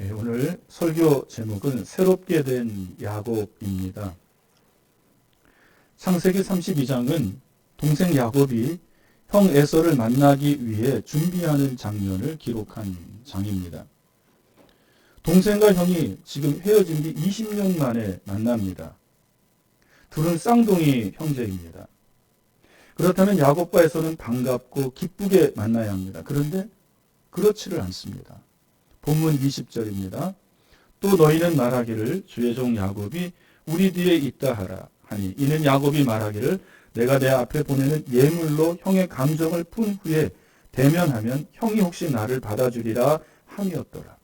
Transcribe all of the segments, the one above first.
오늘 설교 제목은 새롭게 된 야곱입니다. 창세기 32장은 동생 야곱이 형 에서를 만나기 위해 준비하는 장면을 기록한 장입니다. 동생과 형이 지금 헤어진 뒤 20년 만에 만납니다. 둘은 쌍둥이 형제입니다. 그렇다면 야곱과 에서는 반갑고 기쁘게 만나야 합니다. 그런데 그렇지를 않습니다. 본문 20절입니다. 또 너희는 말하기를 주의 종 야곱이 우리 뒤에 있다 하라 하니 이는 야곱이 말하기를 내가 내 앞에 보내는 예물로 형의 감정을 푼 후에 대면하면 형이 혹시 나를 받아주리라 함이었더라.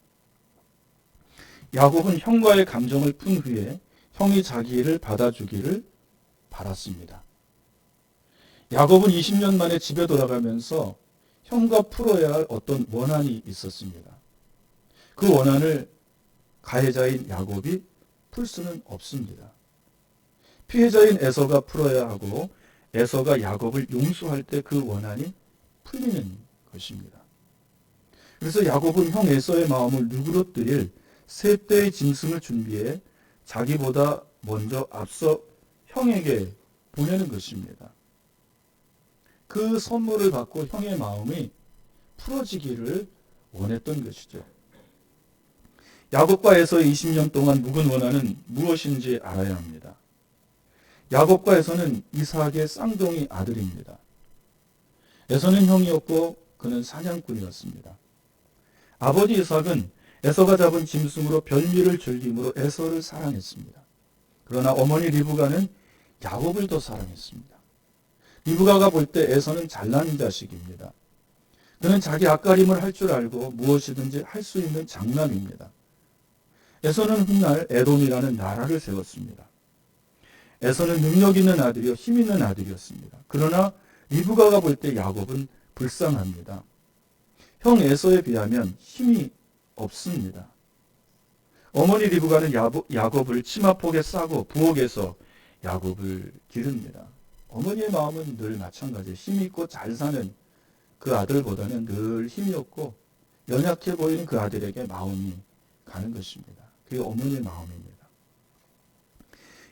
야곱은 형과의 감정을 푼 후에 형이 자기를 받아주기를 바랐습니다. 야곱은 20년 만에 집에 돌아가면서 형과 풀어야 할 어떤 원한이 있었습니다. 그 원한을 가해자인 야곱이 풀 수는 없습니다. 피해자인 에서가 풀어야 하고 에서가 야곱을 용서할 때 그 원한이 풀리는 것입니다. 그래서 야곱은 형 에서의 마음을 누그러뜨릴 세 떼의 짐승을 준비해 자기보다 먼저 앞서 형에게 보내는 것입니다. 그 선물을 받고 형의 마음이 풀어지기를 원했던 것이죠. 야곱과 에서의 20년 동안 묵은 원한은 무엇인지 알아야 합니다. 야곱과 에서는 이삭의 쌍둥이 아들입니다. 에서는 형이었고 그는 사냥꾼이었습니다. 아버지 이삭은 에서가 잡은 짐승으로 별미를 즐김으로 에서를 사랑했습니다. 그러나 어머니 리브가는 야곱을 더 사랑했습니다. 리브가가 볼 때 에서는 잘난 자식입니다. 그는 자기 앞가림을 할 줄 알고 무엇이든지 할 수 있는 장남입니다. 에서는 훗날 에돔이라는 나라를 세웠습니다. 에서는 능력 있는 아들이요 힘 있는 아들이었습니다. 그러나 리브가가 볼 때 야곱은 불쌍합니다. 형 에서에 비하면 힘이 없습니다. 어머니 리브가는 야곱을 치마폭에 싸고 부엌에서 야곱을 기릅니다. 어머니의 마음은 늘 마찬가지예요. 힘이 있고 잘 사는 그 아들보다는 늘 힘이 없고 연약해 보이는 그 아들에게 마음이 가는 것입니다. 그게 어머니의 마음입니다.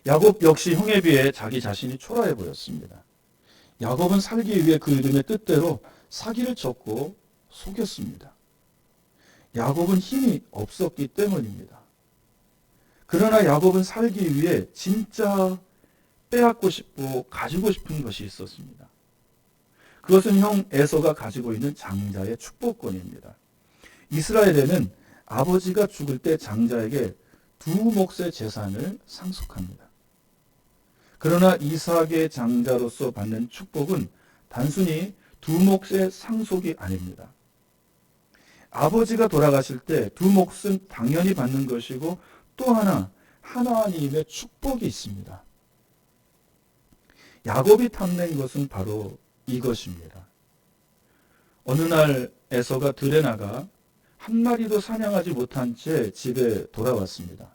야곱 역시 형에 비해 자기 자신이 초라해 보였습니다. 야곱은 살기 위해 그 이름의 뜻대로 사기를 쳤고 속였습니다. 야곱은 힘이 없었기 때문입니다. 그러나 야곱은 살기 위해 진짜 빼앗고 싶고 가지고 싶은 것이 있었습니다. 그것은 형 에서가 가지고 있는 장자의 축복권입니다. 이스라엘에는 아버지가 죽을 때 장자에게 두 몫의 재산을 상속합니다. 그러나 이삭의 장자로서 받는 축복은 단순히 두 몫의 상속이 아닙니다. 아버지가 돌아가실 때 두 몫은 당연히 받는 것이고 또 하나님의 축복이 있습니다. 야곱이 탐낸 것은 바로 이것입니다. 어느 날 에서가 들에 나가 한 마리도 사냥하지 못한 채 집에 돌아왔습니다.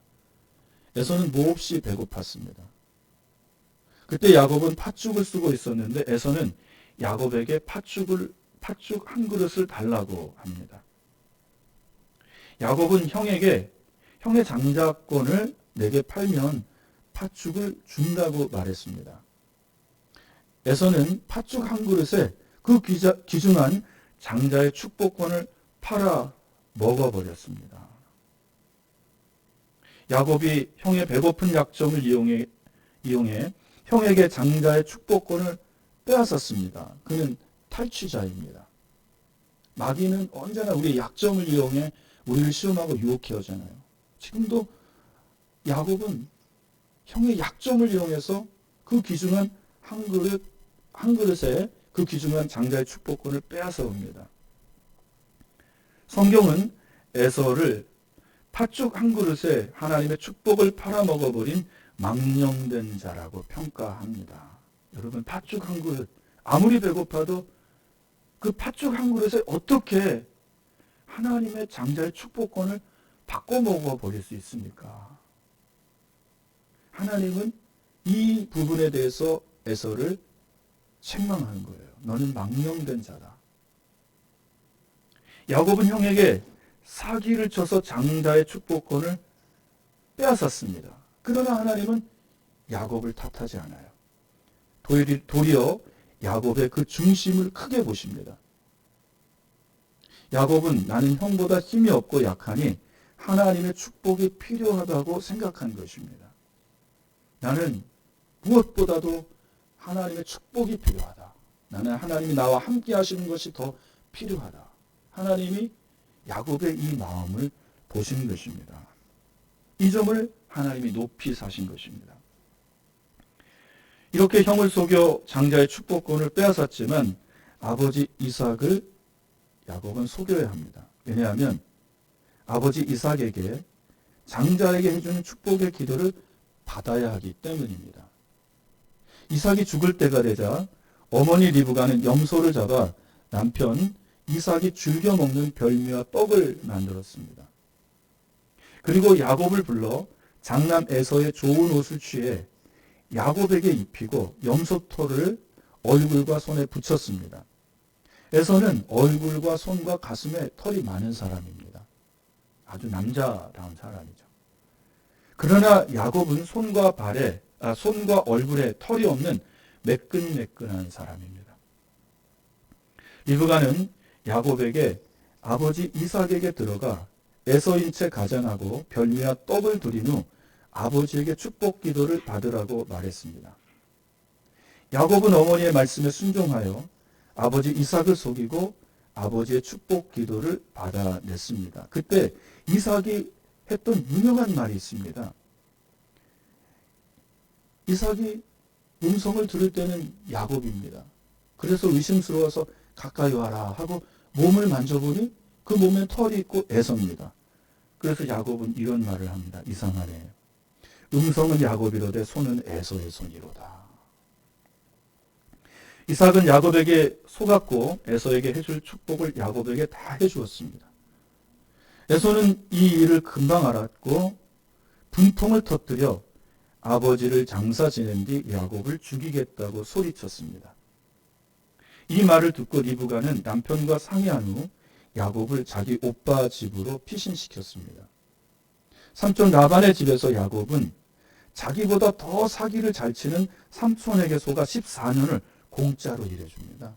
에서는 몹시 배고팠습니다. 그때 야곱은 팥죽을 쓰고 있었는데 에서는 야곱에게 팥죽 한 그릇을 달라고 합니다. 야곱은 형에게 형의 장자권을 내게 팔면 팥죽을 준다고 말했습니다. 에서는 팥죽 한 그릇에 그 귀중한 장자의 축복권을 팔아 먹어버렸습니다. 야곱이 형의 배고픈 약점을 이용해 형에게 장자의 축복권을 빼앗았습니다. 그는 탈취자입니다. 마귀는 언제나 우리의 약점을 이용해 우리를 시험하고 유혹해 오잖아요. 지금도 야곱은 형의 약점을 이용해서 그 귀중한 한 그릇에 그 귀중한 장자의 축복권을 빼앗아 옵니다. 성경은 에서를 팥죽 한 그릇에 하나님의 축복을 팔아먹어버린 망령된 자라고 평가합니다. 여러분, 팥죽 한 그릇, 아무리 배고파도 그 팥죽 한 그릇에 어떻게 하나님의 장자의 축복권을 바꿔 먹어버릴 수 있습니까? 하나님은 이 부분에 대해서 에서를 책망하는 거예요. 너는 망령된 자다. 야곱은 형에게 사기를 쳐서 장자의 축복권을 빼앗았습니다. 그러나 하나님은 야곱을 탓하지 않아요. 도리어 야곱의 그 중심을 크게 보십니다. 야곱은 나는 형보다 힘이 없고 약하니 하나님의 축복이 필요하다고 생각한 것입니다. 나는 무엇보다도 하나님의 축복이 필요하다. 나는 하나님이 나와 함께 하시는 것이 더 필요하다. 하나님이 야곱의 이 마음을 보신 것입니다. 이 점을 하나님이 높이 사신 것입니다. 이렇게 형을 속여 장자의 축복권을 빼앗았지만 아버지 이삭을 야곱은 속여야 합니다. 왜냐하면 아버지 이삭에게 장자에게 해주는 축복의 기도를 받아야 하기 때문입니다. 이삭이 죽을 때가 되자 어머니 리브가는 염소를 잡아 남편 이삭이 즐겨 먹는 별미와 떡을 만들었습니다. 그리고 야곱을 불러 장남 에서의 좋은 옷을 취해 야곱에게 입히고 염소털을 얼굴과 손에 붙였습니다. 에서는 얼굴과 손과 가슴에 털이 많은 사람입니다. 아주 남자다운 사람이죠. 그러나 야곱은 손과 얼굴에 털이 없는 매끈매끈한 사람입니다. 리브가는 야곱에게 아버지 이삭에게 들어가 에서인 채 가장하고 별미와 떡을 드린 후 아버지에게 축복 기도를 받으라고 말했습니다. 야곱은 어머니의 말씀에 순종하여 아버지 이삭을 속이고 아버지의 축복 기도를 받아냈습니다. 그때 이삭이 했던 유명한 말이 있습니다. 이삭이 음성을 들을 때는 야곱입니다. 그래서 의심스러워서 가까이 와라 하고 몸을 만져보니 그 몸에 털이 있고 에서입니다. 그래서 야곱은 이런 말을 합니다. 이상하네. 음성은 야곱이로되 손은 에서의 손이로다. 이삭은 야곱에게 속았고 에서에게 해줄 축복을 야곱에게 다 해주었습니다. 에서는 이 일을 금방 알았고 분통을 터뜨려 아버지를 장사 지낸 뒤 야곱을 죽이겠다고 소리쳤습니다. 이 말을 듣고 리브가는 남편과 상의한 후 야곱을 자기 오빠 집으로 피신시켰습니다. 삼촌 라반의 집에서 야곱은 자기보다 더 사기를 잘 치는 삼촌에게 속아 14년을 공짜로 일해줍니다.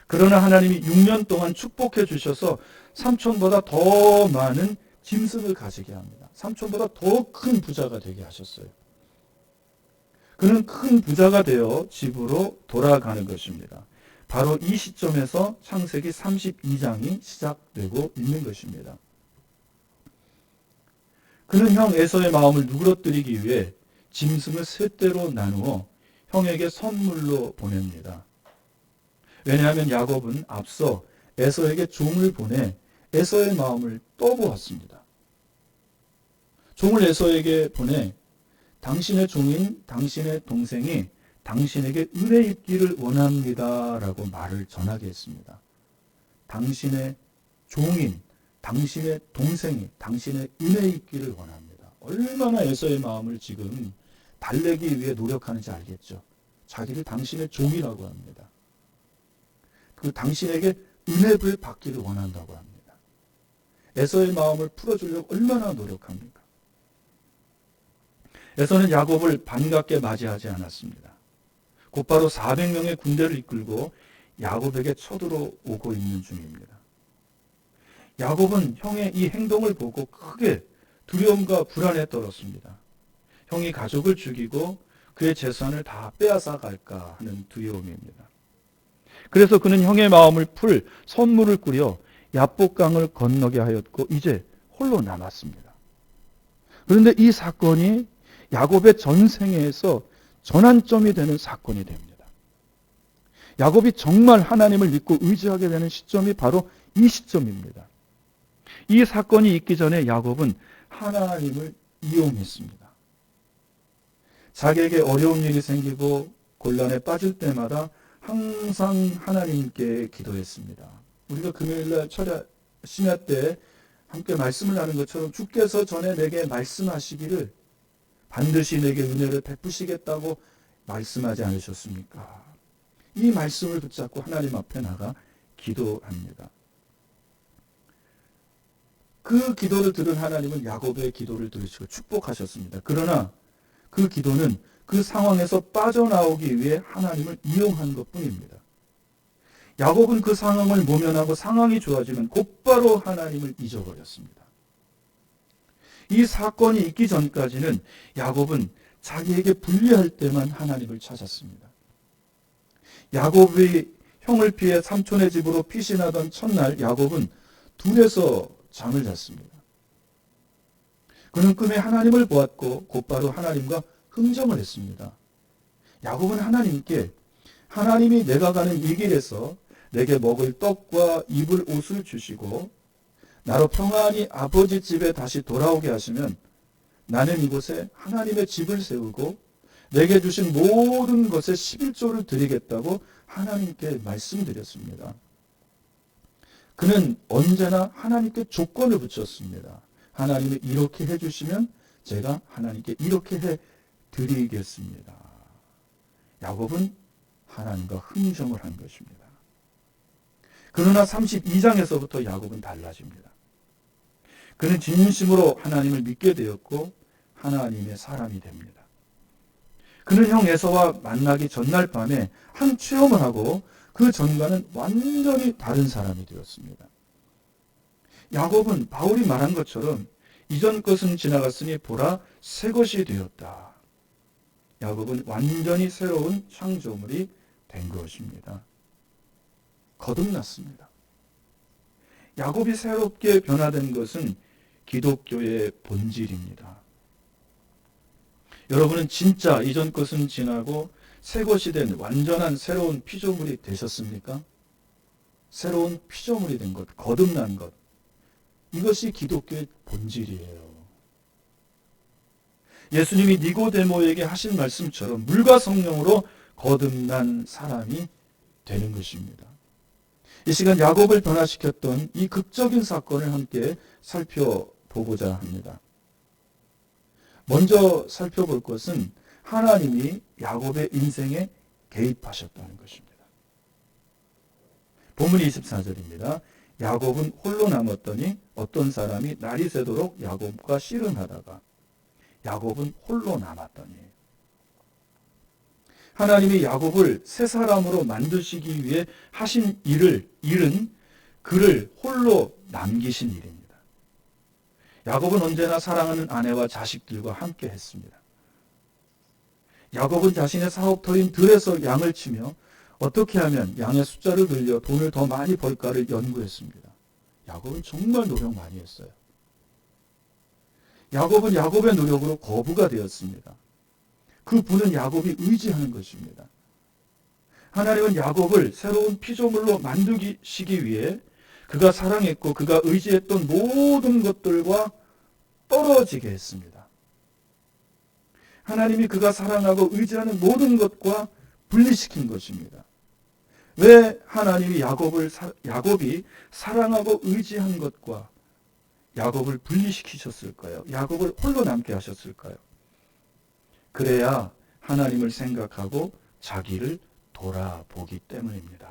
그러나 하나님이 6년 동안 축복해 주셔서 삼촌보다 더 많은 짐승을 가지게 합니다. 삼촌보다 더 큰 부자가 되게 하셨어요. 그는 큰 부자가 되어 집으로 돌아가는 것입니다. 바로 이 시점에서 창세기 32장이 시작되고 있는 것입니다. 그는 형 에서의 마음을 누그러뜨리기 위해 짐승을 세 떼로 나누어 형에게 선물로 보냅니다. 왜냐하면 야곱은 앞서 에서에게 종을 보내 에서의 마음을 떠보았습니다. 종을 에서에게 보내 당신의 종인 당신의 동생이 당신에게 은혜 입기를 원합니다 라고 말을 전하게 했습니다. 당신의 종인 당신의 동생이 당신의 은혜 입기를 원합니다. 얼마나 에서의 마음을 지금 달래기 위해 노력하는지 알겠죠. 자기를 당신의 종이라고 합니다. 그 당신에게 은혜를 받기를 원한다고 합니다. 에서의 마음을 풀어주려고 얼마나 노력합니까? 에서는 야곱을 반갑게 맞이하지 않았습니다. 곧바로 400명의 군대를 이끌고 야곱에게 쳐들어오고 있는 중입니다. 야곱은 형의 이 행동을 보고 크게 두려움과 불안에 떨었습니다. 형이 가족을 죽이고 그의 재산을 다 빼앗아 갈까 하는 두려움입니다. 그래서 그는 형의 마음을 풀 선물을 꾸려 야복강을 건너게 하였고 이제 홀로 남았습니다. 그런데 이 사건이 야곱의 전생에서 전환점이 되는 사건이 됩니다. 야곱이 정말 하나님을 믿고 의지하게 되는 시점이 바로 이 시점입니다. 이 사건이 있기 전에 야곱은 하나님을 이용했습니다. 자기에게 어려운 일이 생기고 곤란에 빠질 때마다 항상 하나님께 기도했습니다. 우리가 금요일날 철야 심야 때 함께 말씀을 나눈 것처럼 주께서 전에 내게 말씀하시기를 반드시 내게 은혜를 베푸시겠다고 말씀하지 않으셨습니까? 이 말씀을 붙잡고 하나님 앞에 나가 기도합니다. 그 기도를 들은 하나님은 야곱의 기도를 들으시고 축복하셨습니다. 그러나 그 기도는 그 상황에서 빠져나오기 위해 하나님을 이용한 것뿐입니다. 야곱은 그 상황을 모면하고 상황이 좋아지면 곧바로 하나님을 잊어버렸습니다. 이 사건이 있기 전까지는 야곱은 자기에게 불리할 때만 하나님을 찾았습니다. 야곱이 형을 피해 삼촌의 집으로 피신하던 첫날 야곱은 둘에서 잠을 잤습니다. 그는 꿈에 하나님을 보았고 곧바로 하나님과 흥정을 했습니다. 야곱은 하나님께 하나님이 내가 가는 이 길에서 내게 먹을 떡과 입을 옷을 주시고 나로 평안히 아버지 집에 다시 돌아오게 하시면 나는 이곳에 하나님의 집을 세우고 내게 주신 모든 것에 11조를 드리겠다고 하나님께 말씀드렸습니다. 그는 언제나 하나님께 조건을 붙였습니다. 하나님이 이렇게 해주시면 제가 하나님께 이렇게 해드리겠습니다. 야곱은 하나님과 흥정을 한 것입니다. 그러나 32장에서부터 야곱은 달라집니다. 그는 진심으로 하나님을 믿게 되었고 하나님의 사람이 됩니다. 그는 형 에서와 만나기 전날 밤에 한 체험을 하고 그 전과는 완전히 다른 사람이 되었습니다. 야곱은 바울이 말한 것처럼 이전 것은 지나갔으니 보라 새 것이 되었다. 야곱은 완전히 새로운 창조물이 된 것입니다. 거듭났습니다. 야곱이 새롭게 변화된 것은 기독교의 본질입니다. 여러분은 진짜 이전 것은 지나고 새 것이 된 완전한 새로운 피조물이 되셨습니까? 새로운 피조물이 된 것, 거듭난 것. 이것이 기독교의 본질이에요. 예수님이 니고데모에게 하신 말씀처럼 물과 성령으로 거듭난 사람이 되는 것입니다. 이 시간 야곱을 변화시켰던 이 극적인 사건을 함께 살펴보고자 합니다. 먼저 살펴볼 것은 하나님이 야곱의 인생에 개입하셨다는 것입니다. 본문 24절입니다. 야곱은 홀로 남았더니 어떤 사람이 날이 새도록 야곱과 씨름하다가 야곱은 홀로 남았더니 하나님이 야곱을 새 사람으로 만드시기 위해 하신 일은 그를 홀로 남기신 일입니다. 야곱은 언제나 사랑하는 아내와 자식들과 함께 했습니다. 야곱은 자신의 사업터인 들에서 양을 치며 어떻게 하면 양의 숫자를 늘려 돈을 더 많이 벌까를 연구했습니다. 야곱은 정말 노력 많이 했어요. 야곱은 야곱의 노력으로 거부가 되었습니다. 그 분은 야곱이 의지하는 것입니다. 하나님은 야곱을 새로운 피조물로 만드시기 위해 그가 사랑했고 그가 의지했던 모든 것들과 떨어지게 했습니다. 하나님이 그가 사랑하고 의지하는 모든 것과 분리시킨 것입니다. 왜 하나님이 야곱이 사랑하고 의지한 것과 야곱을 분리시키셨을까요? 야곱을 홀로 남게 하셨을까요? 그래야 하나님을 생각하고 자기를 돌아보기 때문입니다.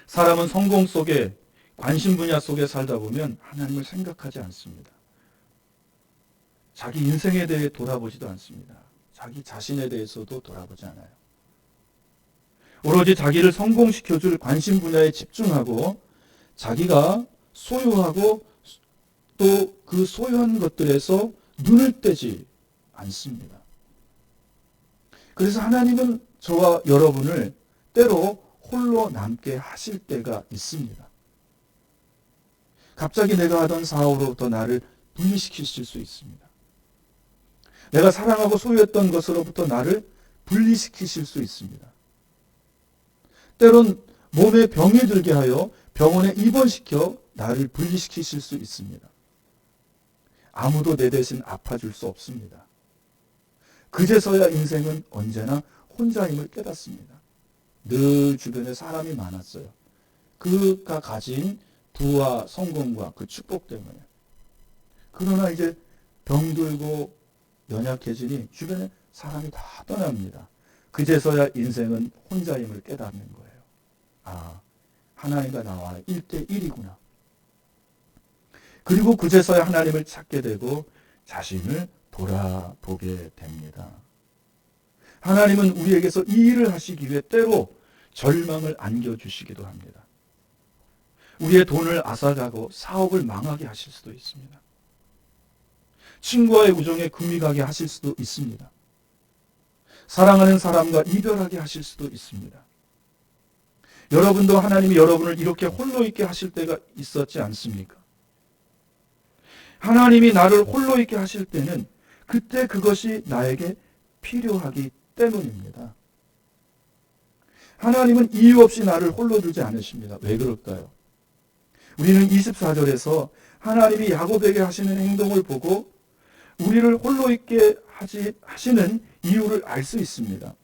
사람은 성공 속에 관심 분야 속에 살다 보면 하나님을 생각하지 않습니다. 자기 인생에 대해 돌아보지도 않습니다. 자기 자신에 대해서도 돌아보지 않아요. 오로지 자기를 성공시켜줄 관심 분야에 집중하고 자기가 소유하고 또 그 소유한 것들에서 눈을 떼지 않습니다. 그래서 하나님은 저와 여러분을 때로 홀로 남게 하실 때가 있습니다. 갑자기 내가 하던 사업으로부터 나를 분리시키실 수 있습니다. 내가 사랑하고 소유했던 것으로부터 나를 분리시키실 수 있습니다. 때론 몸에 병이 들게 하여 병원에 입원시켜 나를 분리시키실 수 있습니다. 아무도 내 대신 아파줄 수 없습니다. 그제서야 인생은 언제나 혼자임을 깨닫습니다. 늘 주변에 사람이 많았어요. 그가 가진 부와 성공과 그 축복 때문에. 그러나 이제 병들고 연약해지니 주변에 사람이 다 떠납니다. 그제서야 인생은 혼자임을 깨닫는 거예요. 아, 하나님과 나와 1대1이구나. 그리고 그제서야 하나님을 찾게 되고 자신을 돌아보게 됩니다. 하나님은 우리에게서 이 일을 하시기 위해 때로 절망을 안겨주시기도 합니다. 우리의 돈을 앗아가고 사업을 망하게 하실 수도 있습니다. 친구와의 우정에 금이 가게 하실 수도 있습니다. 사랑하는 사람과 이별하게 하실 수도 있습니다. 여러분도 하나님이 여러분을 이렇게 홀로 있게 하실 때가 있었지 않습니까? 하나님이 나를 홀로 있게 하실 때는 그때 그것이 나에게 필요하기 때문입니다. 하나님은 이유 없이 나를 홀로 두지 않으십니다. 왜 그럴까요? 우리는 24절에서 하나님이 야곱에게 하시는 행동을 보고 우리를 홀로 있게 하시는 이유를 알 수 있습니다.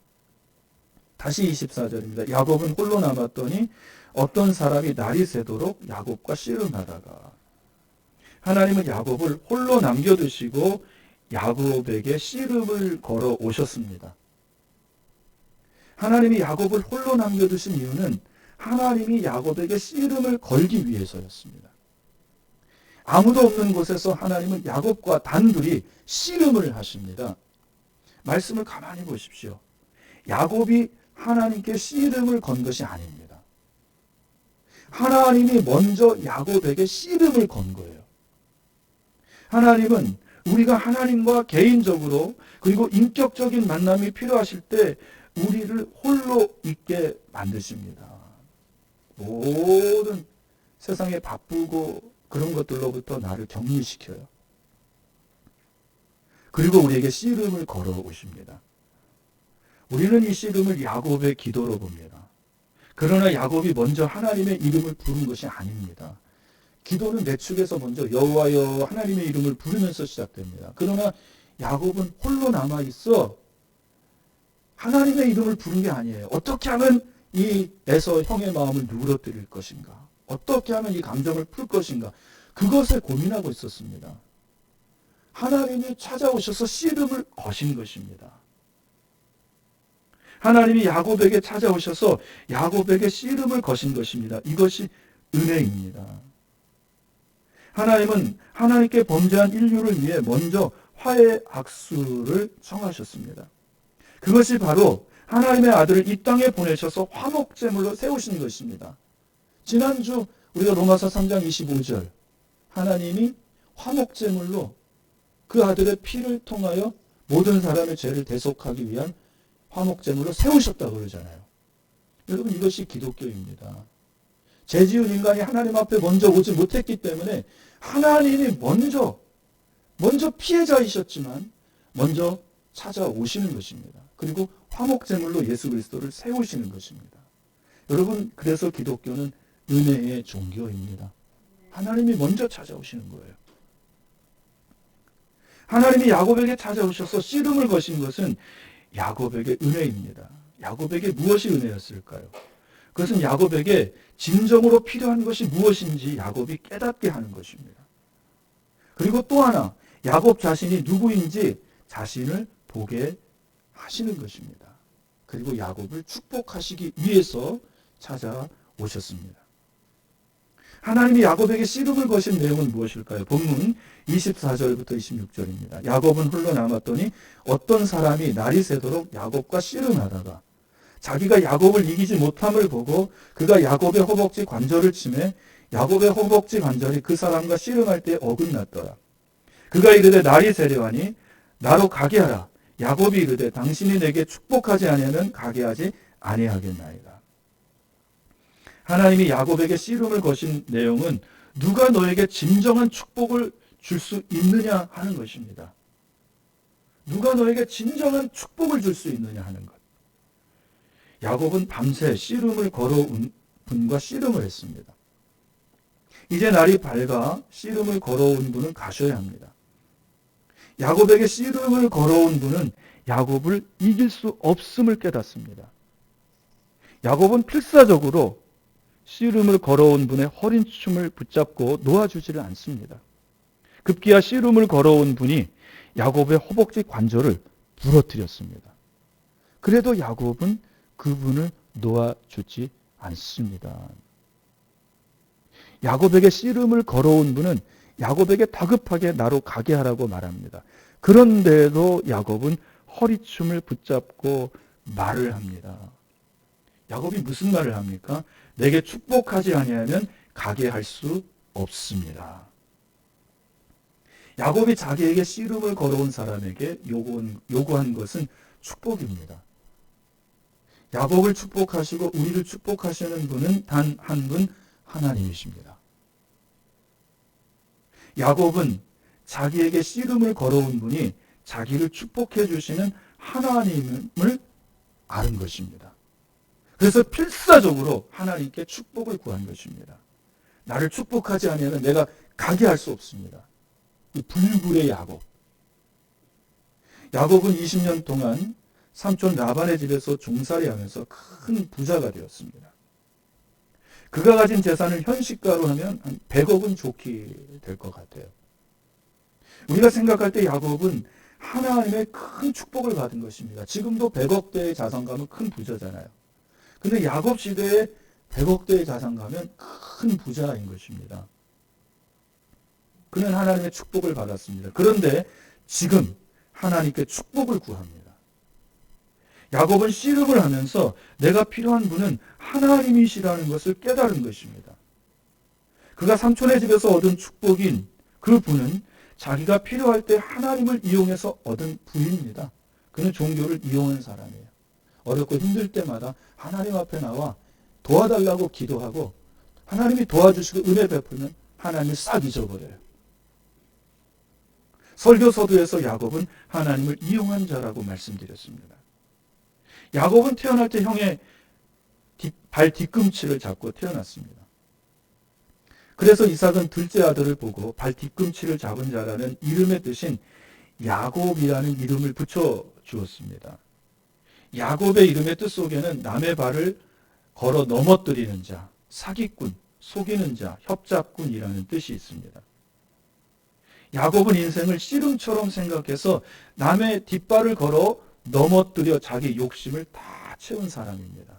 다시 24절입니다. 야곱은 홀로 남았더니 어떤 사람이 날이 새도록 야곱과 씨름하다가, 하나님은 야곱을 홀로 남겨두시고 야곱에게 씨름을 걸어 오셨습니다. 하나님이 야곱을 홀로 남겨두신 이유는 하나님이 야곱에게 씨름을 걸기 위해서였습니다. 아무도 없는 곳에서 하나님은 야곱과 단둘이 씨름을 하십니다. 말씀을 가만히 보십시오. 야곱이 하나님께 씨름을 건 것이 아닙니다. 하나님이 먼저 야곱에게 씨름을 건 거예요. 하나님은 우리가 하나님과 개인적으로 그리고 인격적인 만남이 필요하실 때 우리를 홀로 있게 만드십니다. 모든 세상에 바쁘고 그런 것들로부터 나를 격리시켜요. 그리고 우리에게 씨름을 걸어 오십니다. 우리는 이 씨름을 야곱의 기도로 봅니다. 그러나 야곱이 먼저 하나님의 이름을 부른 것이 아닙니다. 기도는 내 축에서 먼저 여호와여 하나님의 이름을 부르면서 시작됩니다. 그러나 야곱은 홀로 남아있어 하나님의 이름을 부른 게 아니에요. 어떻게 하면 이 에서 형의 마음을 누그러뜨릴 것인가? 어떻게 하면 이 감정을 풀 것인가? 그것을 고민하고 있었습니다. 하나님이 찾아오셔서 씨름을 거신 것입니다. 하나님이 야곱에게 찾아오셔서 야곱에게 씨름을 거신 것입니다. 이것이 은혜입니다. 하나님은 하나님께 범죄한 인류를 위해 먼저 화해 악수를 청하셨습니다. 그것이 바로 하나님의 아들을 이 땅에 보내셔서 화목제물로 세우신 것입니다. 지난주 우리가 로마서 3장 25절 하나님이 화목제물로 그 아들의 피를 통하여 모든 사람의 죄를 대속하기 위한 화목제물로 세우셨다고 그러잖아요. 여러분 이것이 기독교입니다. 죄 지은 인간이 하나님 앞에 먼저 오지 못했기 때문에 하나님이 먼저 피해자이셨지만 먼저 찾아오시는 것입니다. 그리고 화목제물로 예수 그리스도를 세우시는 것입니다. 여러분 그래서 기독교는 은혜의 종교입니다. 하나님이 먼저 찾아오시는 거예요. 하나님이 야곱에게 찾아오셔서 씨름을 거신 것은 야곱에게 은혜입니다. 야곱에게 무엇이 은혜였을까요? 그것은 야곱에게 진정으로 필요한 것이 무엇인지 야곱이 깨닫게 하는 것입니다. 그리고 또 하나 야곱 자신이 누구인지 자신을 보게 하시는 것입니다. 그리고 야곱을 축복하시기 위해서 찾아오셨습니다. 하나님이 야곱에게 씨름을 거신 내용은 무엇일까요? 본문 24절부터 26절입니다. 야곱은 홀로 남았더니 어떤 사람이 날이 새도록 야곱과 씨름하다가 자기가 야곱을 이기지 못함을 보고 그가 야곱의 허벅지 관절을 치매 야곱의 허벅지 관절이 그 사람과 씨름할 때 어긋났더라. 그가 이르되 날이 새려하니 나로 가게 하라. 야곱이 이르되 당신이 내게 축복하지 아니하면 가게 하지 아니하겠나이다. 하나님이 야곱에게 씨름을 거신 내용은 누가 너에게 진정한 축복을 줄 수 있느냐 하는 것입니다. 누가 너에게 진정한 축복을 줄 수 있느냐 하는 것. 야곱은 밤새 씨름을 걸어온 분과 씨름을 했습니다. 이제 날이 밝아 씨름을 걸어온 분은 가셔야 합니다. 야곱에게 씨름을 걸어온 분은 야곱을 이길 수 없음을 깨닫습니다. 야곱은 필사적으로 씨름을 걸어온 분의 허리춤을 붙잡고 놓아주지를 않습니다. 급기야 씨름을 걸어온 분이 야곱의 허벅지 관절을 부러뜨렸습니다. 그래도 야곱은 그분을 놓아주지 않습니다. 야곱에게 씨름을 걸어온 분은 야곱에게 다급하게 나로 가게 하라고 말합니다. 그런데도 야곱은 허리춤을 붙잡고 말을 합니다. 야곱이 무슨 말을 합니까? 내게 축복하지 아니하면 가게 할 수 없습니다. 야곱이 자기에게 씨름을 걸어온 사람에게 요구한 것은 축복입니다. 야곱을 축복하시고 우리를 축복하시는 분은 단 한 분 하나님이십니다. 야곱은 자기에게 씨름을 걸어온 분이 자기를 축복해 주시는 하나님을 아는 것입니다. 그래서 필사적으로 하나님께 축복을 구한 것입니다. 나를 축복하지 않으면 내가 가게 할 수 없습니다. 이 불굴의 야곱. 야곱은 20년 동안 삼촌 라반의 집에서 종살이하면서 큰 부자가 되었습니다. 그가 가진 재산을 현시가로 하면 한 100억은 좋게 될 것 같아요. 우리가 생각할 때 야곱은 하나님의 큰 축복을 받은 것입니다. 지금도 100억대의 자산가면 큰 부자잖아요. 근데 야곱 시대에 100억대의 자산가면 큰 부자인 것입니다. 그는 하나님의 축복을 받았습니다. 그런데 지금 하나님께 축복을 구합니다. 야곱은 씨름을 하면서 내가 필요한 분은 하나님이시라는 것을 깨달은 것입니다. 그가 삼촌의 집에서 얻은 축복인 그 분은 자기가 필요할 때 하나님을 이용해서 얻은 부입니다. 그는 종교를 이용한 사람이에요. 어렵고 힘들 때마다 하나님 앞에 나와 도와달라고 기도하고 하나님이 도와주시고 은혜 베풀면 하나님을 싹 잊어버려요. 설교서두에서 야곱은 하나님을 이용한 자라고 말씀드렸습니다. 야곱은 태어날 때 형의 발 뒤꿈치를 잡고 태어났습니다. 그래서 이삭은 둘째 아들을 보고 발 뒤꿈치를 잡은 자라는 이름의 뜻인 야곱이라는 이름을 붙여 주었습니다. 야곱의 이름의 뜻 속에는 남의 발을 걸어 넘어뜨리는 자, 사기꾼, 속이는 자, 협잡꾼이라는 뜻이 있습니다. 야곱은 인생을 씨름처럼 생각해서 남의 뒷발을 걸어 넘어뜨려 자기 욕심을 다 채운 사람입니다.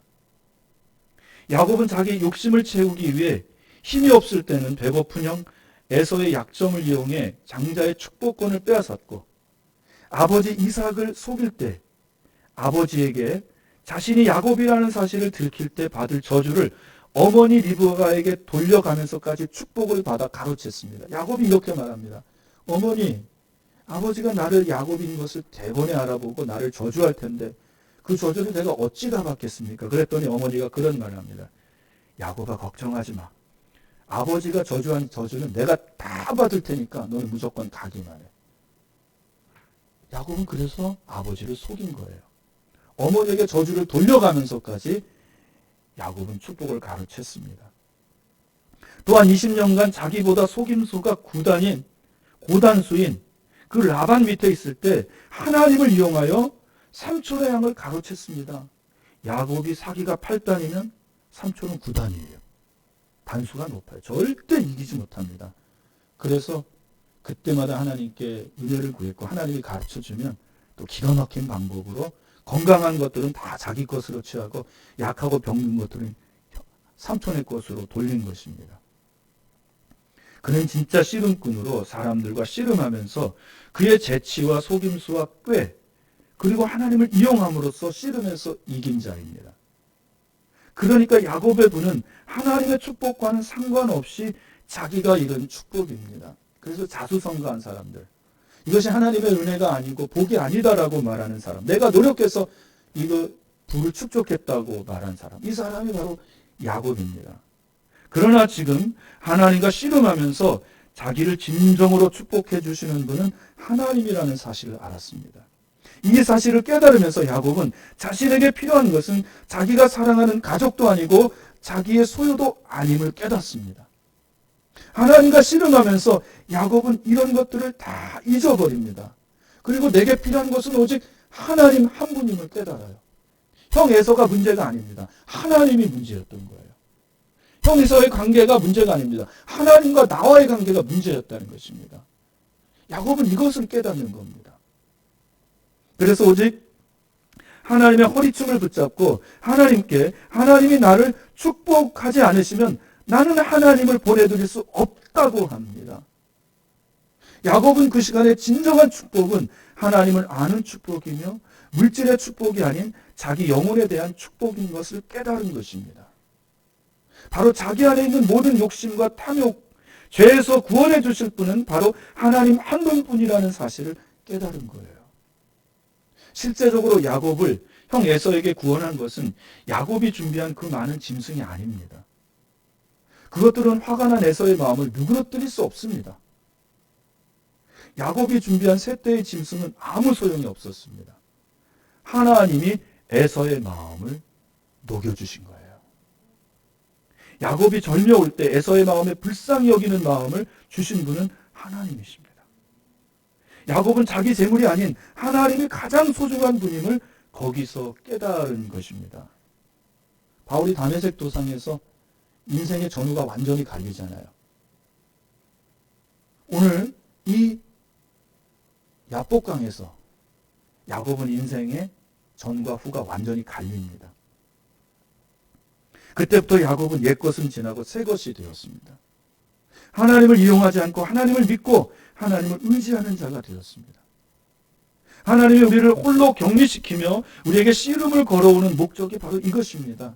야곱은 자기 욕심을 채우기 위해 힘이 없을 때는 배고픈 형 에서의 약점을 이용해 장자의 축복권을 빼앗았고 아버지 이삭을 속일 때 아버지에게 자신이 야곱이라는 사실을 들킬 때 받을 저주를 어머니 리브가에게 돌려가면서까지 축복을 받아 가로챘습니다. 야곱이 이렇게 말합니다. 어머니, 아버지가 나를 야곱인 것을 대번에 알아보고 나를 저주할 텐데 그 저주를 내가 어찌 다 받겠습니까? 그랬더니 어머니가 그런 말을 합니다. 야곱아, 걱정하지 마. 아버지가 저주한 저주는 내가 다 받을 테니까 너는 무조건 가기만 해. 야곱은 그래서 아버지를 속인 거예요. 어머니에게 저주를 돌려가면서까지 야곱은 축복을 가로챘습니다. 또한 20년간 자기보다 속임수가 고단수인 그 라반 밑에 있을 때 하나님을 이용하여 삼촌의 양을 가로챘습니다. 야곱이 사기가 8단이면 삼촌은 9단이에요. 단수가 높아요. 절대 이기지 못합니다. 그래서 그때마다 하나님께 은혜를 구했고 하나님이 가르쳐주면 또 기가 막힌 방법으로 건강한 것들은 다 자기 것으로 취하고 약하고 병든 것들은 삼촌의 것으로 돌린 것입니다. 그는 진짜 씨름꾼으로 사람들과 씨름하면서 그의 재치와 속임수와 꾀 그리고 하나님을 이용함으로써 씨름에서 이긴 자입니다. 그러니까 야곱의 부는 하나님의 축복과는 상관없이 자기가 이룬 축복입니다. 그래서 자수성가한 사람들, 이것이 하나님의 은혜가 아니고 복이 아니다라고 말하는 사람, 내가 노력해서 이거 부를 축적했다고 말한 사람, 이 사람이 바로 야곱입니다. 그러나 지금 하나님과 씨름하면서 자기를 진정으로 축복해 주시는 분은 하나님이라는 사실을 알았습니다. 이 사실을 깨달으면서 야곱은 자신에게 필요한 것은 자기가 사랑하는 가족도 아니고 자기의 소유도 아님을 깨닫습니다. 하나님과 씨름하면서 야곱은 이런 것들을 다 잊어버립니다. 그리고 내게 필요한 것은 오직 하나님 한 분임을 깨달아요. 형 에서가 문제가 아닙니다. 하나님이 문제였던 거예요. 형 에서의 관계가 문제가 아닙니다. 하나님과 나와의 관계가 문제였다는 것입니다. 야곱은 이것을 깨닫는 겁니다. 그래서 오직 하나님의 허리춤을 붙잡고 하나님께 하나님이 나를 축복하지 않으시면 나는 하나님을 보내드릴 수 없다고 합니다. 야곱은 그 시간에 진정한 축복은 하나님을 아는 축복이며 물질의 축복이 아닌 자기 영혼에 대한 축복인 것을 깨달은 것입니다. 바로 자기 안에 있는 모든 욕심과 탐욕, 죄에서 구원해 주실 분은 바로 하나님 한 분뿐이라는 사실을 깨달은 거예요. 실제적으로 야곱을 형 에서에게 구원한 것은 야곱이 준비한 그 많은 짐승이 아닙니다. 그것들은 화가 난 에서의 마음을 누그러뜨릴 수 없습니다. 야곱이 준비한 세 떼의 짐승은 아무 소용이 없었습니다. 하나님이 에서의 마음을 녹여주신 거예요. 야곱이 절묘할 때 에서의 마음에 불쌍히 여기는 마음을 주신 분은 하나님이십니다. 야곱은 자기 재물이 아닌 하나님이 가장 소중한 분임을 거기서 깨달은 것입니다. 바울이 다메섹 도상에서 인생의 전후가 완전히 갈리잖아요. 오늘 이 야복강에서 야곱은 인생의 전과 후가 완전히 갈립니다. 그때부터 야곱은 옛것은 지나고 새것이 되었습니다. 하나님을 이용하지 않고 하나님을 믿고 하나님을 의지하는 자가 되었습니다. 하나님이 우리를 홀로 격리시키며 우리에게 씨름을 걸어오는 목적이 바로 이것입니다.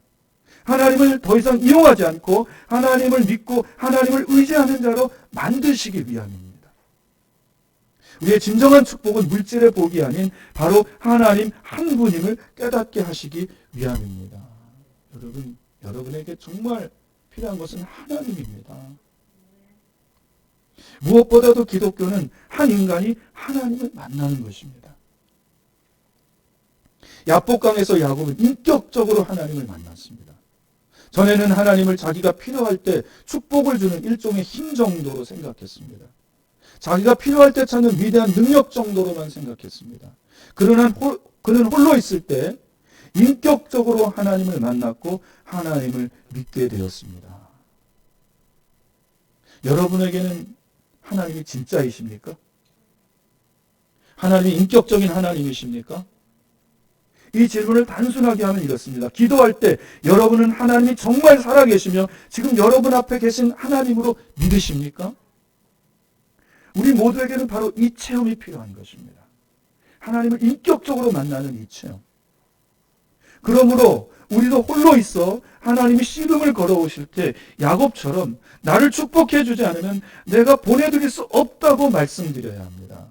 하나님을 더 이상 이용하지 않고 하나님을 믿고 하나님을 의지하는 자로 만드시기 위함입니다. 우리의 진정한 축복은 물질의 복이 아닌 바로 하나님 한 분임을 깨닫게 하시기 위함입니다. 여러분에게 정말 필요한 것은 하나님입니다. 무엇보다도 기독교는 한 인간이 하나님을 만나는 것입니다. 야복강에서 야곱은 인격적으로 하나님을 만났습니다. 전에는 하나님을 자기가 필요할 때 축복을 주는 일종의 힘 정도로 생각했습니다. 자기가 필요할 때 찾는 위대한 능력 정도로만 생각했습니다. 그러나 그는 홀로 있을 때 인격적으로 하나님을 만났고 하나님을 믿게 되었습니다. 여러분에게는 하나님이 진짜이십니까? 하나님이 인격적인 하나님이십니까? 이 질문을 단순하게 하면 이렇습니다. 기도할 때 여러분은 하나님이 정말 살아계시며 지금 여러분 앞에 계신 하나님으로 믿으십니까? 우리 모두에게는 바로 이 체험이 필요한 것입니다. 하나님을 인격적으로 만나는 이 체험. 그러므로 우리도 홀로 있어 하나님이 씨름을 걸어오실 때 야곱처럼 나를 축복해 주지 않으면 내가 보내드릴 수 없다고 말씀드려야 합니다.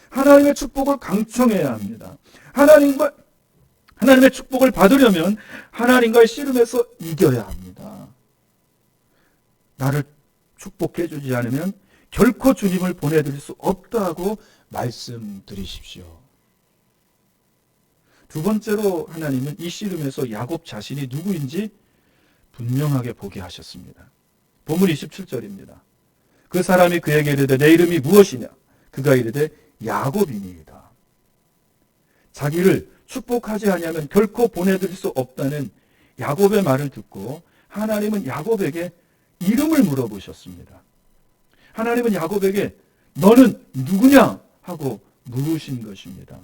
하나님의 축복을 강청해야 합니다. 하나님의 축복을 받으려면 하나님과의 씨름에서 이겨야 합니다. 나를 축복해 주지 않으면 결코 주님을 보내드릴 수 없다고 말씀드리십시오. 두 번째로 하나님은 이 씨름에서 야곱 자신이 누구인지 분명하게 보게 하셨습니다. 본문 27절입니다. 그 사람이 그에게 이르되 내 이름이 무엇이냐? 그가 이르되 야곱이니이다. 자기를 축복하지 아니하면 결코 보내드릴 수 없다는 야곱의 말을 듣고 하나님은 야곱에게 이름을 물어보셨습니다. 하나님은 야곱에게 너는 누구냐? 하고 물으신 것입니다.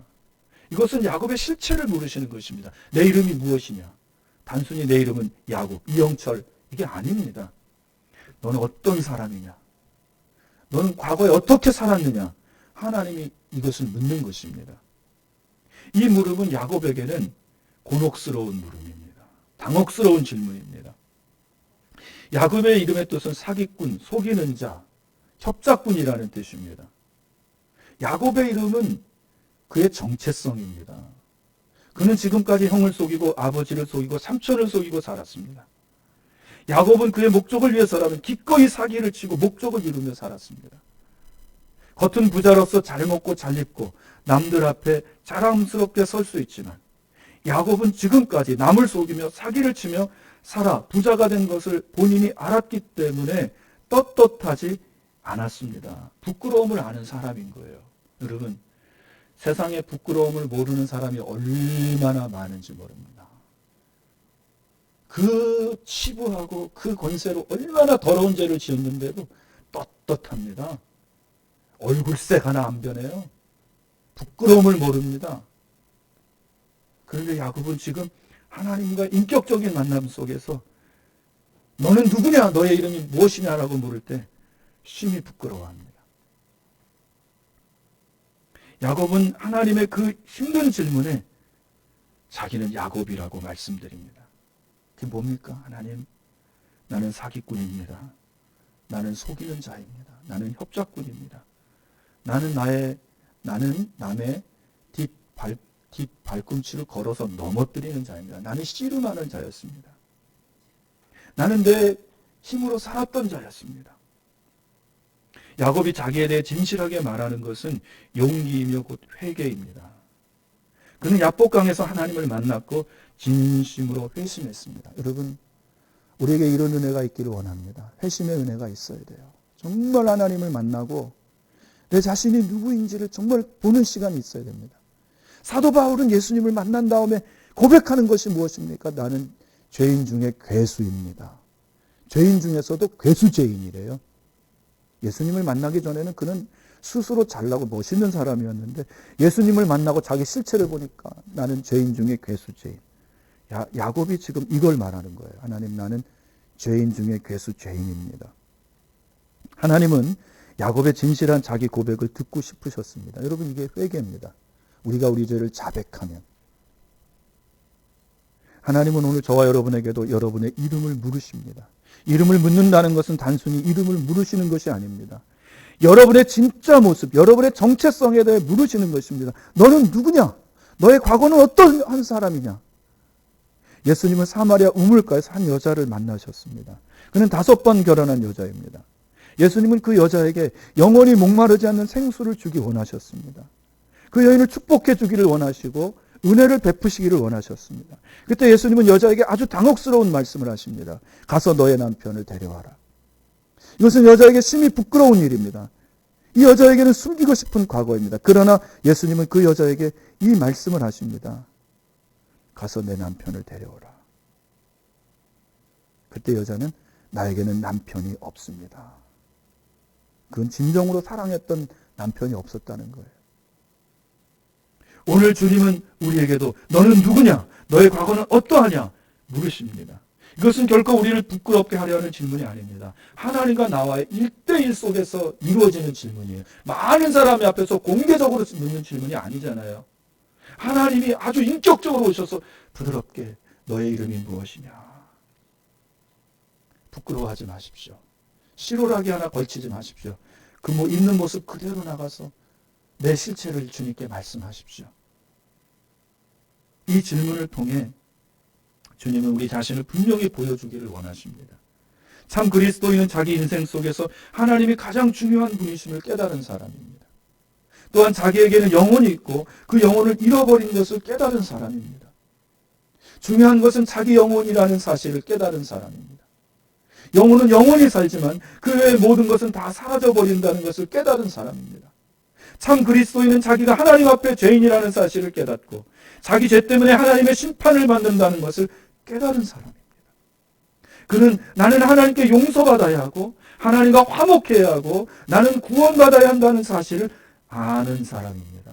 이것은 야곱의 실체를 물으시는 것입니다. 내 이름이 무엇이냐? 단순히 내 이름은 야곱, 이영철 이게 아닙니다. 너는 어떤 사람이냐? 너는 과거에 어떻게 살았느냐? 하나님이 이것을 묻는 것입니다. 이 물음은 야곱에게는 곤혹스러운 물음입니다. 당혹스러운 질문입니다. 야곱의 이름의 뜻은 사기꾼, 속이는 자, 협작꾼이라는 뜻입니다. 야곱의 이름은 그의 정체성입니다. 그는 지금까지 형을 속이고 아버지를 속이고 삼촌을 속이고 살았습니다. 야곱은 그의 목적을 위해서라면 기꺼이 사기를 치고 목적을 이루며 살았습니다. 겉은 부자로서 잘 먹고 잘 입고 남들 앞에 자랑스럽게 설 수 있지만 야곱은 지금까지 남을 속이며 사기를 치며 살아 부자가 된 것을 본인이 알았기 때문에 떳떳하지 않았습니다. 부끄러움을 아는 사람인 거예요. 여러분, 세상에 부끄러움을 모르는 사람이 얼마나 많은지 모릅니다. 그 치부하고 그 권세로 얼마나 더러운 죄를 지었는데도 떳떳합니다. 얼굴색 하나 안 변해요. 부끄러움을 모릅니다. 그런데 야곱은 지금 하나님과 인격적인 만남 속에서 너는 누구냐? 너의 이름이 무엇이냐라고 물을 때 심히 부끄러워합니다. 야곱은 하나님의 그 힘든 질문에 자기는 야곱이라고 말씀드립니다. 그게 뭡니까? 하나님, 나는 사기꾼입니다. 나는 속이는 자입니다. 나는 협작꾼입니다. 나는 남의 뒷발꿈치를 걸어서 넘어뜨리는 자입니다. 나는 씨름하는 자였습니다. 나는 내 힘으로 살았던 자였습니다. 야곱이 자기에 대해 진실하게 말하는 것은 용기이며 곧 회개입니다. 그는 야복강에서 하나님을 만났고 진심으로 회심했습니다. 여러분, 우리에게 이런 은혜가 있기를 원합니다. 회심의 은혜가 있어야 돼요. 정말 하나님을 만나고 내 자신이 누구인지를 정말 보는 시간이 있어야 됩니다. 사도 바울은 예수님을 만난 다음에 고백하는 것이 무엇입니까? 나는 죄인 중에 괴수입니다. 죄인 중에서도 괴수죄인이래요. 예수님을 만나기 전에는 그는 스스로 잘나고 멋있는 사람이었는데 예수님을 만나고 자기 실체를 보니까 나는 죄인 중에 괴수죄인. 야곱이 지금 이걸 말하는 거예요. 하나님, 나는 죄인 중에 괴수죄인입니다. 하나님은 야곱의 진실한 자기 고백을 듣고 싶으셨습니다. 여러분, 이게 회개입니다. 우리가 우리 죄를 자백하면. 하나님은 오늘 저와 여러분에게도 여러분의 이름을 물으십니다. 이름을 묻는다는 것은 단순히 이름을 물으시는 것이 아닙니다. 여러분의 진짜 모습, 여러분의 정체성에 대해 물으시는 것입니다. 너는 누구냐? 너의 과거는 어떠한 사람이냐? 예수님은 사마리아 우물가에서 한 여자를 만나셨습니다. 그는 5번 결혼한 여자입니다. 예수님은 그 여자에게 영원히 목마르지 않는 생수를 주기 원하셨습니다. 그 여인을 축복해 주기를 원하시고 은혜를 베푸시기를 원하셨습니다. 그때 예수님은 여자에게 아주 당혹스러운 말씀을 하십니다. 가서 너의 남편을 데려와라. 이것은 여자에게 심히 부끄러운 일입니다. 이 여자에게는 숨기고 싶은 과거입니다. 그러나 예수님은 그 여자에게 이 말씀을 하십니다. 가서 내 남편을 데려오라. 그때 여자는 나에게는 남편이 없습니다. 그건 진정으로 사랑했던 남편이 없었다는 거예요. 오늘 주님은 우리에게도 너는 누구냐? 너의 과거는 어떠하냐? 물으십니다. 이것은 결코 우리를 부끄럽게 하려 하는 질문이 아닙니다. 하나님과 나와의 1대1 속에서 이루어지는 질문이에요. 많은 사람 앞에서 공개적으로 묻는 질문이 아니잖아요. 하나님이 아주 인격적으로 오셔서 부드럽게 너의 이름이 무엇이냐? 부끄러워하지 마십시오. 실오라기 하나 걸치지 마십시오. 그 있는 모습 그대로 나가서 내 실체를 주님께 말씀하십시오. 이 질문을 통해 주님은 우리 자신을 분명히 보여주기를 원하십니다. 참 그리스도인은 자기 인생 속에서 하나님이 가장 중요한 분이심을 깨달은 사람입니다. 또한 자기에게는 영혼이 있고 그 영혼을 잃어버린 것을 깨달은 사람입니다. 중요한 것은 자기 영혼이라는 사실을 깨달은 사람입니다. 영혼은 영원히 살지만 그 외의 모든 것은 다 사라져버린다는 것을 깨달은 사람입니다. 참 그리스도인은 자기가 하나님 앞에 죄인이라는 사실을 깨닫고 자기 죄 때문에 하나님의 심판을 받는다는 것을 깨달은 사람입니다. 그는 나는 하나님께 용서받아야 하고 하나님과 화목해야 하고 나는 구원받아야 한다는 사실을 아는 사람입니다.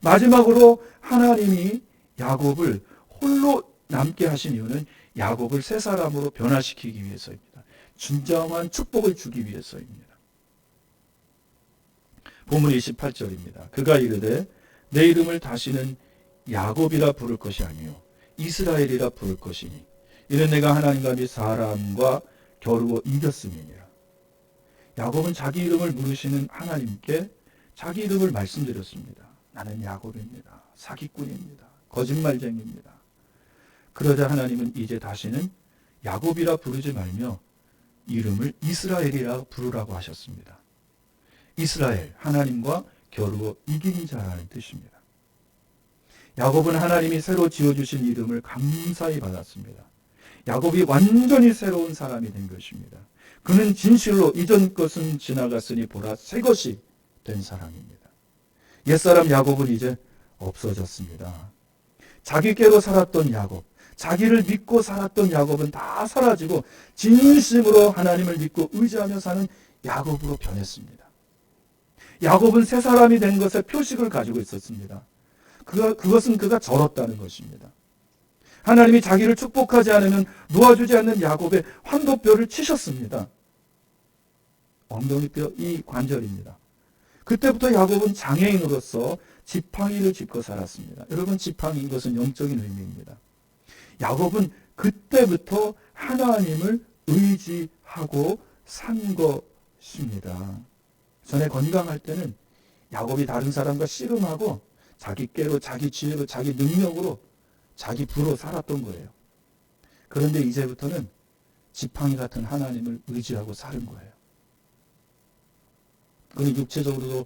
마지막으로 하나님이 야곱을 홀로 남게 하신 이유는 야곱을 새 사람으로 변화시키기 위해서입니다. 진정한 축복을 주기 위해서입니다. 본문 28절입니다. 그가 이르되 내 이름을 다시는 야곱이라 부를 것이 아니요 이스라엘이라 부를 것이니 이는 내가 하나님과 및 사람과 겨루어 이겼음이니라. 야곱은 자기 이름을 물으시는 하나님께 자기 이름을 말씀드렸습니다. 나는 야곱입니다. 사기꾼입니다. 거짓말쟁이입니다. 그러자 하나님은 이제 다시는 야곱이라 부르지 말며 이름을 이스라엘이라 부르라고 하셨습니다. 이스라엘, 하나님과 겨루어 이긴 자라는 뜻입니다. 야곱은 하나님이 새로 지어주신 이름을 감사히 받았습니다. 야곱이 완전히 새로운 사람이 된 것입니다. 그는 진실로 이전 것은 지나갔으니 보라 새 것이 된 사람입니다. 옛사람 야곱은 이제 없어졌습니다. 자기께로 살았던 야곱, 자기를 믿고 살았던 야곱은 다 사라지고 진심으로 하나님을 믿고 의지하며 사는 야곱으로 변했습니다. 야곱은 새 사람이 된 것의 표식을 가지고 있었습니다. 그것은 그가 절었다는 것입니다. 하나님이 자기를 축복하지 않으면 놓아주지 않는 야곱의 환도뼈를 치셨습니다. 엉덩이뼈 이 관절입니다. 그때부터 야곱은 장애인으로서 지팡이를 짚고 살았습니다. 여러분, 지팡이, 이것은 영적인 의미입니다. 야곱은 그때부터 하나님을 의지하고 산 것입니다. 전에 건강할 때는 야곱이 다른 사람과 씨름하고 자기 깨로, 자기 지혜로, 자기 능력으로, 자기 부로 살았던 거예요. 그런데 이제부터는 지팡이 같은 하나님을 의지하고 사는 거예요. 그는 육체적으로도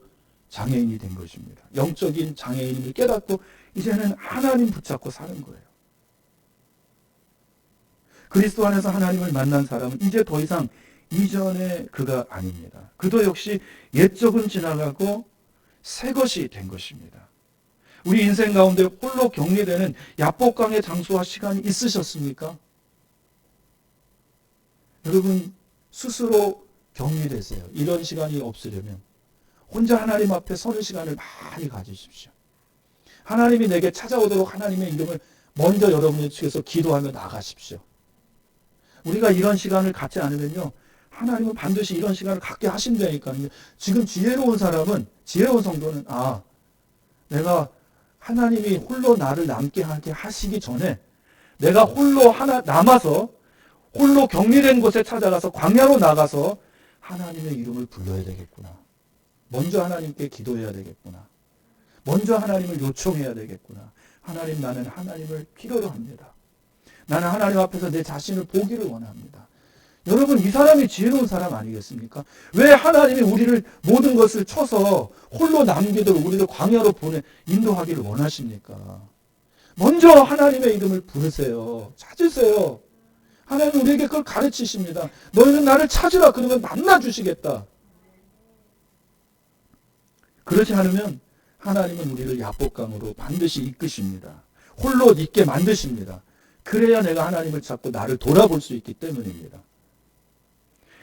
장애인이 된 것입니다. 영적인 장애인임을 깨닫고 이제는 하나님 붙잡고 사는 거예요. 그리스도 안에서 하나님을 만난 사람은 이제 더 이상 이전의 그가 아닙니다. 그도 역시 옛적은 지나가고 새 것이 된 것입니다. 우리 인생 가운데 홀로 격리되는 야복강의 장소와 시간이 있으셨습니까? 여러분, 스스로 격리되세요. 이런 시간이 없으려면 혼자 하나님 앞에 서는 시간을 많이 가지십시오. 하나님이 내게 찾아오도록 하나님의 이름을 먼저 여러분의 측에서 기도하며 나가십시오. 우리가 이런 시간을 갖지 않으면요, 하나님은 반드시 이런 시간을 갖게 하신다니까요. 지금 지혜로운 사람은, 지혜로운 성도는, 내가 하나님이 홀로 나를 남게 하게 하시기 전에 내가 홀로 남아서 홀로 격리된 곳에 찾아가서 광야로 나가서 하나님의 이름을 불러야 되겠구나. 먼저 하나님께 기도해야 되겠구나. 먼저 하나님을 요청해야 되겠구나. 하나님, 나는 하나님을 필요로 합니다. 나는 하나님 앞에서 내 자신을 보기를 원합니다. 여러분, 이 사람이 지혜로운 사람 아니겠습니까? 왜 하나님이 우리를 모든 것을 쳐서 홀로 남기도록 우리를 광야로 인도하기를 원하십니까? 먼저 하나님의 이름을 부르세요. 찾으세요. 하나님은 우리에게 그걸 가르치십니다. 너희는 나를 찾으라. 그러면 만나주시겠다. 그렇지 않으면 하나님은 우리를 야복강으로 반드시 이끄십니다. 홀로 있게 만드십니다. 그래야 내가 하나님을 찾고 나를 돌아볼 수 있기 때문입니다.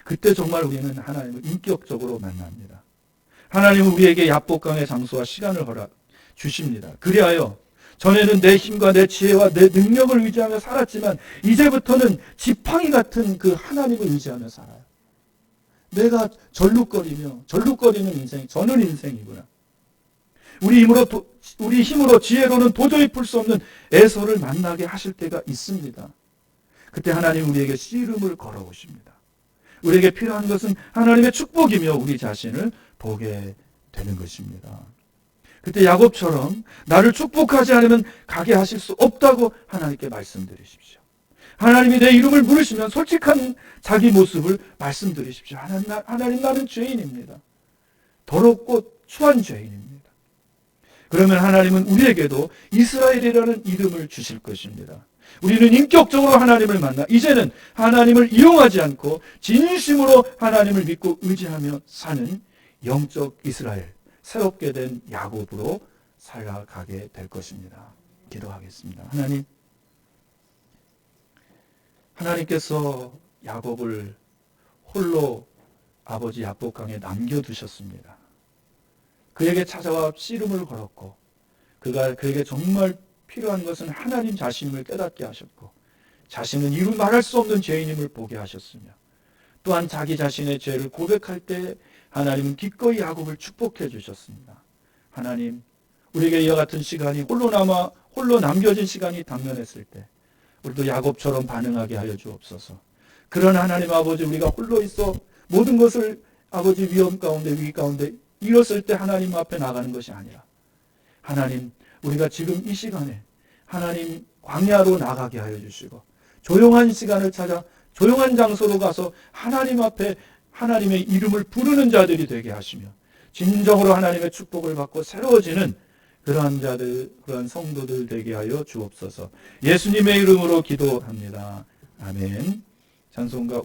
그때 정말 우리는 하나님을 인격적으로 만납니다. 하나님은 우리에게 야복강의 장소와 시간을 허락 주십니다. 그리하여 전에는 내 힘과 내 지혜와 내 능력을 의지하며 살았지만 이제부터는 지팡이 같은 그 하나님을 의지하며 살아요. 내가 절룩거리는 인생이 저는 인생이구나. 우리 힘으로 지혜로는 도저히 풀 수 없는 에서를 만나게 하실 때가 있습니다. 그때 하나님 우리에게 씨름을 걸어오십니다. 우리에게 필요한 것은 하나님의 축복이며 우리 자신을 보게 되는 것입니다. 그때 야곱처럼 나를 축복하지 않으면 가게 하실 수 없다고 하나님께 말씀드리십시오. 하나님이 내 이름을 부르시면 솔직한 자기 모습을 말씀드리십시오. 하나님, 나는 죄인입니다. 더럽고 추한 죄인입니다. 그러면 하나님은 우리에게도 이스라엘이라는 이름을 주실 것입니다. 우리는 인격적으로 하나님을 만나 이제는 하나님을 이용하지 않고 진심으로 하나님을 믿고 의지하며 사는 영적 이스라엘, 새롭게 된 야곱으로 살아가게 될 것입니다. 기도하겠습니다. 하나님께서 야곱을 홀로 아버지 야복강에 남겨두셨습니다. 그에게 찾아와 씨름을 걸었고 그가 그에게 정말 필요한 것은 하나님 자신임을 깨닫게 하셨고 자신은 이루 말할 수 없는 죄인임을 보게 하셨으며 또한 자기 자신의 죄를 고백할 때 하나님은 기꺼이 야곱을 축복해 주셨습니다. 하나님, 우리에게 이와 같은 시간이 홀로 남겨진 시간이 당면했을 때 우리도 야곱처럼 반응하게 하여 주옵소서. 그러나 하나님 아버지, 우리가 홀로 있어 모든 것을 아버지 위험 가운데 위기 가운데 잃었을 때 하나님 앞에 나가는 것이 아니라 하나님, 우리가 지금 이 시간에 하나님 광야로 나가게 하여 주시고 조용한 시간을 찾아 조용한 장소로 가서 하나님 앞에 하나님의 이름을 부르는 자들이 되게 하시며 진정으로 하나님의 축복을 받고 새로워지는 그러한 자들, 그러한 성도들 되게 하여 주옵소서. 예수님의 이름으로 기도합니다. 아멘. 찬송가